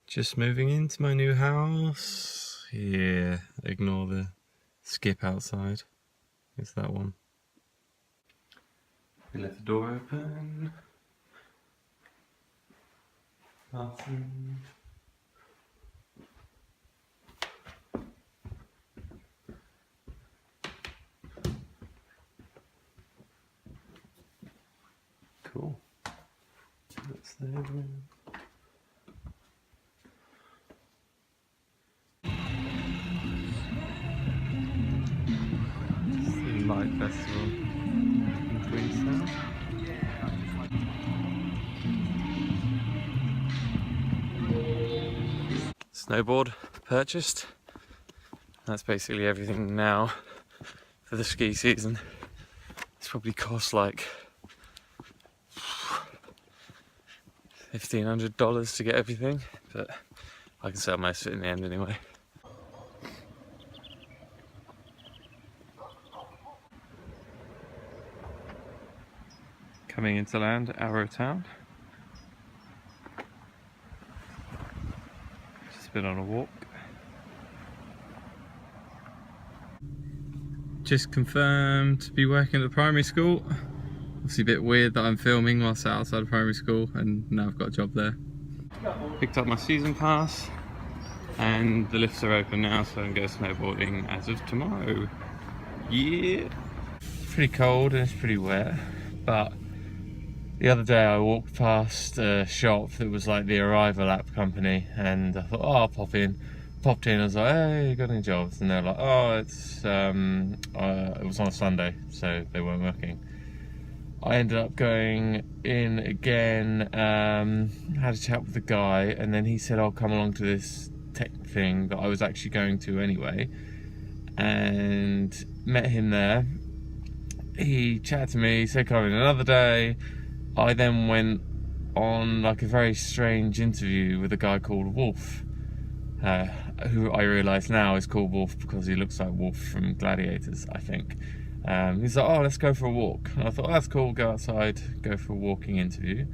Just moving into my new house. Yeah, ignore the skip outside. It's that one. We left the door open. Bathroom. Cool. That's the room. Light Festival in Queenstown. Snowboard purchased. That's basically everything now for the ski season. It's probably cost like $1,500 to get everything, but I can sell most of it in the end anyway. Coming into land, Arrow Town. Just been on a walk. Just confirmed to be working at the primary school. Obviously a bit weird that I'm filming whilst outside of primary school, and now I've got a job there. Picked up my season pass and the lifts are open now, so I can go snowboarding as of tomorrow. Yeah! It's pretty cold and it's pretty wet, but the other day I walked past a shop that was like the arrival app company, and I thought, oh, I'll pop in. Popped in, I was like, hey, you got any jobs? And they're like, oh, it was on a Sunday, so they weren't working. I ended up going in again, had a chat with the guy, and then he said, I'll come along to this tech thing that I was actually going to anyway, and met him there. He chatted to me, said come in another day. I then went on like a very strange interview with a guy called Wolf, who I realise now is called Wolf because he looks like Wolf from Gladiators, I think. He's like, oh, let's go for a walk. And I thought, oh, that's cool, go outside, go for a walking interview.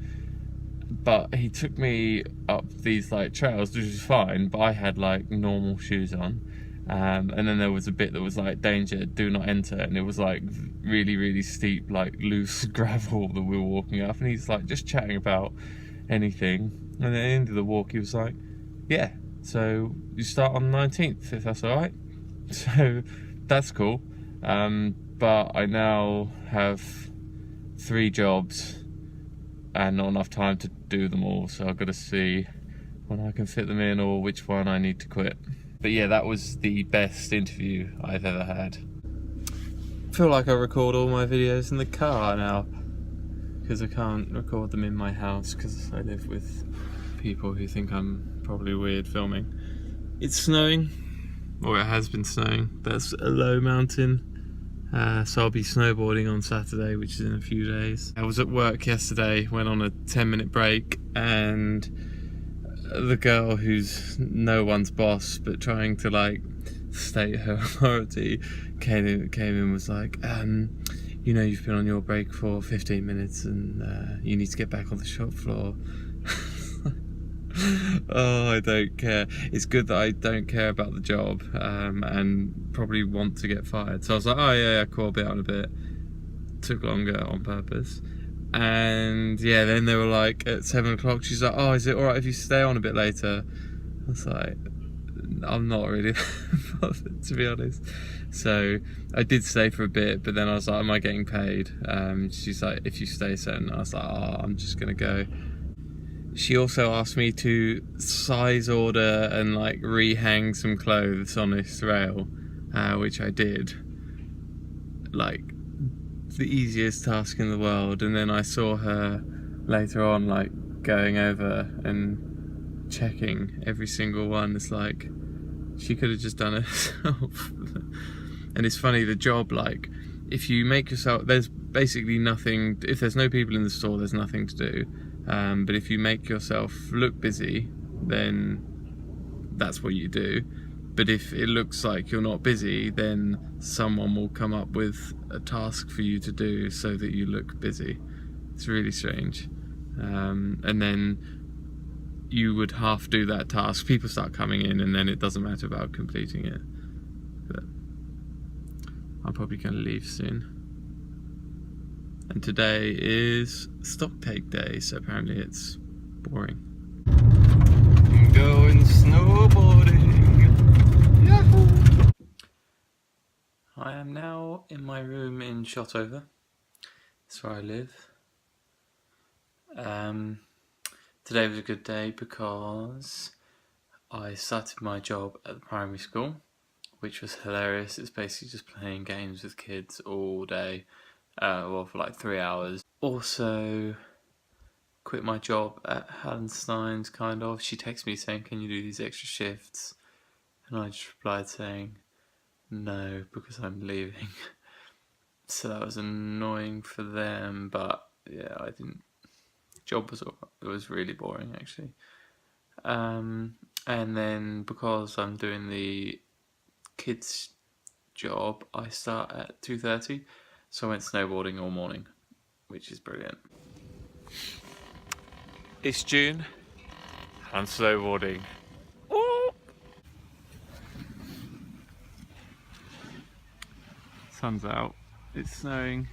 But he took me up these like trails, which was fine, but I had like normal shoes on. And then there was a bit that was like, danger, do not enter. And it was like really, really steep, like loose gravel that we were walking up. And he's like just chatting about anything. And at the end of the walk, he was like, yeah, so you start on the 19th, if that's all right. So that's cool. But I now have 3 jobs and not enough time to do them all, so I've got to see when I can fit them in or which one I need to quit. But yeah, that was the best interview I've ever had. I feel like I record all my videos in the car now, because I can't record them in my house because I live with people who think I'm probably weird filming. It's snowing, or it has been snowing. That's a low mountain. So I'll be snowboarding on Saturday, which is in a few days. I was at work yesterday, went on a 10-minute break, and the girl who's no one's boss but trying to like state her authority came in and was like, you know, you've been on your break for 15 minutes and you need to get back on the shop floor. Oh, I don't care. It's good that I don't care about the job, and probably want to get fired. So I was like, oh yeah, cool, I'll be out in a bit. Took longer on purpose. And yeah, then they were like, at 7 o'clock, she's like, oh, is it alright if you stay on a bit later? I was like, I'm not really bothered, to be honest. So I did stay for a bit, but then I was like, am I getting paid? She's like, if you stay certain. I was like, oh, I'm just gonna go. She also asked me to size order and like rehang some clothes on this rail, which I did. Like, the easiest task in the world. And then I saw her later on like going over and checking every single one. It's like, she could have just done it herself. And it's funny, the job, like, if you make yourself, there's basically nothing, if there's no people in the store, there's nothing to do. But if you make yourself look busy, then that's what you do. But if it looks like you're not busy, then someone will come up with a task for you to do so that you look busy. It's really strange. And then you would half do that task. People start coming in and then it doesn't matter about completing it. But I'm probably going to leave soon. And today is stock take day, so apparently it's boring. I'm going snowboarding! Yahoo! I am now in my room in Shotover. That's where I live. Today was a good day because I started my job at the primary school, which was hilarious. It's basically just playing games with kids all day, well, for like 3 hours. Also quit my job at Hallenstein's, kind of. She texted me saying, can you do these extra shifts? And I just replied saying, no, because I'm leaving. So that was annoying for them, but yeah, I didn't. Job was really boring, actually. And then because I'm doing the kids job, I start at 2:30, so I went snowboarding all morning, which is brilliant. It's June, and I'm snowboarding. Ooh! Sun's out, it's snowing,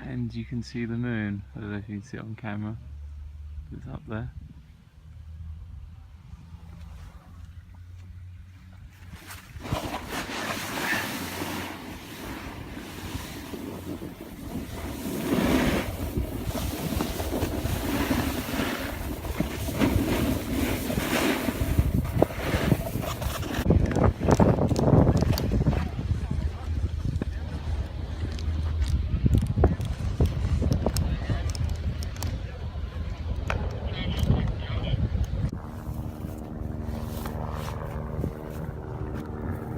and you can see the moon. I don't know if you can see it on camera, but it's up there.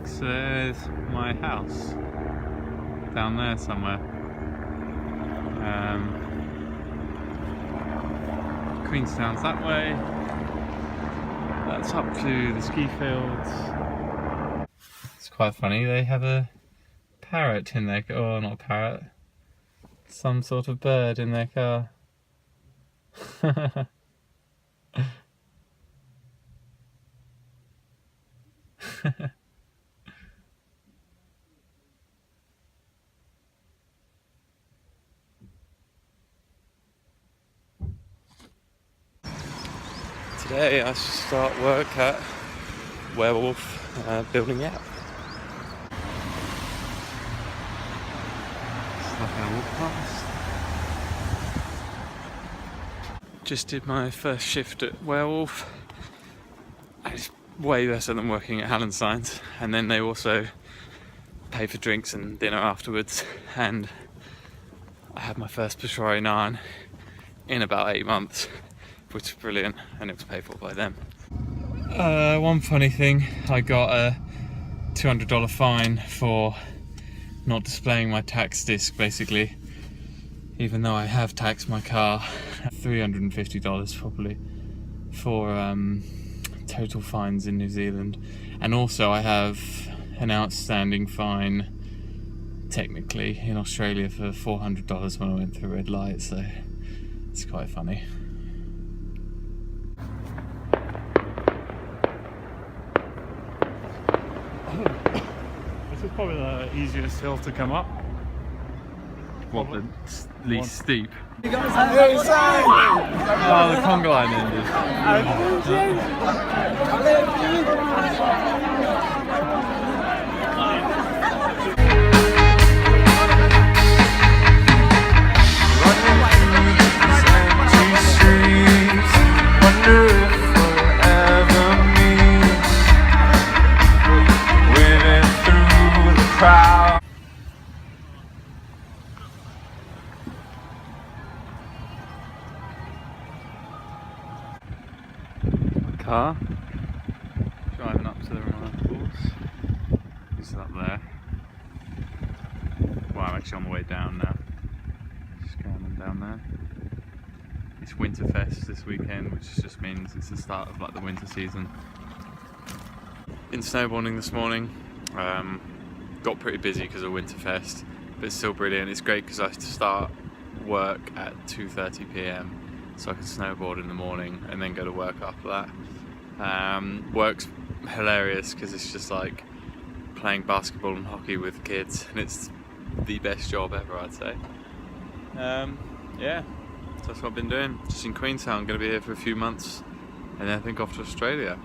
So there's my house down there somewhere. Queenstown's that way. That's up to the ski fields. It's quite funny, they have a parrot in their car. Oh, not a parrot. Some sort of bird in their car. Today I should start work at Werewolf building app. Just like I walk past. Just did my first shift at Werewolf. And it's way better than working at Hallenstein's. And then they also pay for drinks and dinner afterwards. And I had my first Pastrari naan in about 8 months, which was brilliant, and it was paid for by them. One funny thing, I got a $200 fine for not displaying my tax disc, basically, even though I have taxed my car. $350 probably for total fines in New Zealand. And also I have an outstanding fine technically in Australia for $400 when I went through a red light, so it's quite funny. This is probably the easiest hill to come up. What, the least steep? You guys Oh, the conga line ended. Car driving up to the renewables. It's up there. Well, I'm actually on the way down now. Just going down there. It's Winterfest this weekend, which just means it's the start of like the winter season. In snowboarding this morning, got pretty busy because of Winterfest, but it's still brilliant. It's great because I start work at 2:30 PM. so I can snowboard in the morning and then go to work after that. Work's hilarious because it's just like playing basketball and hockey with kids, and it's the best job ever, I'd say. Yeah, so that's what I've been doing. Just in Queenstown, going to be here for a few months, and then I think off to Australia.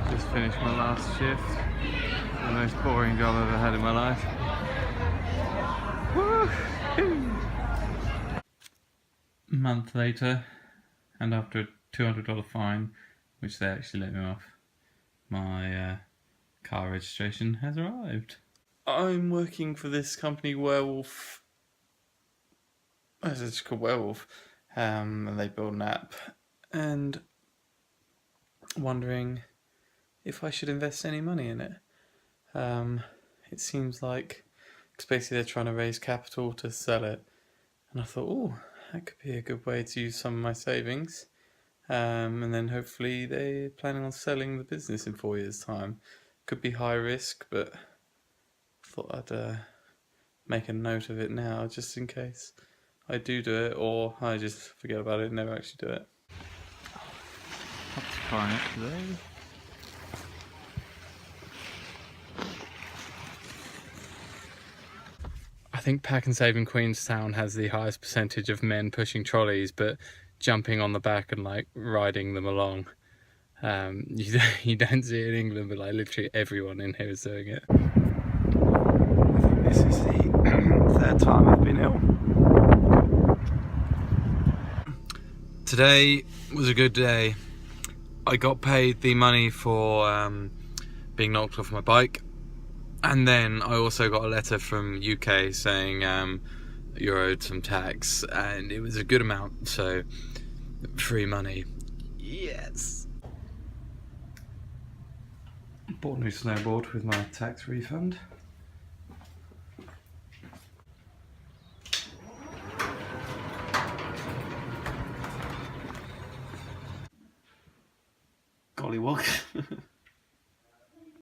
Just finished my last shift. The most boring job I've ever had in my life. Woo! A month later, and after a $200 fine, which they actually let me off, my car registration has arrived. I'm working for this company, Werewolf. It's called Werewolf, and they build an app, and wondering if I should invest any money in it. It seems like, because basically they're trying to raise capital to sell it, and I thought, oh, that could be a good way to use some of my savings, and then hopefully they're planning on selling the business in 4 years' time. Could be high risk, but I thought I'd make a note of it now, just in case I do it, or I just forget about it and never actually do it. What's trying it today? I think Pack and Save in Queenstown has the highest percentage of men pushing trolleys, but jumping on the back and like riding them along. You don't see it in England, but like literally everyone in here is doing it. I think this is the third time I've been ill. Today was a good day. I got paid the money for being knocked off my bike, and then I also got a letter from UK saying you're owed some tax, and it was a good amount, so free money. Yes. Bought a new snowboard with my tax refund. Gollywog.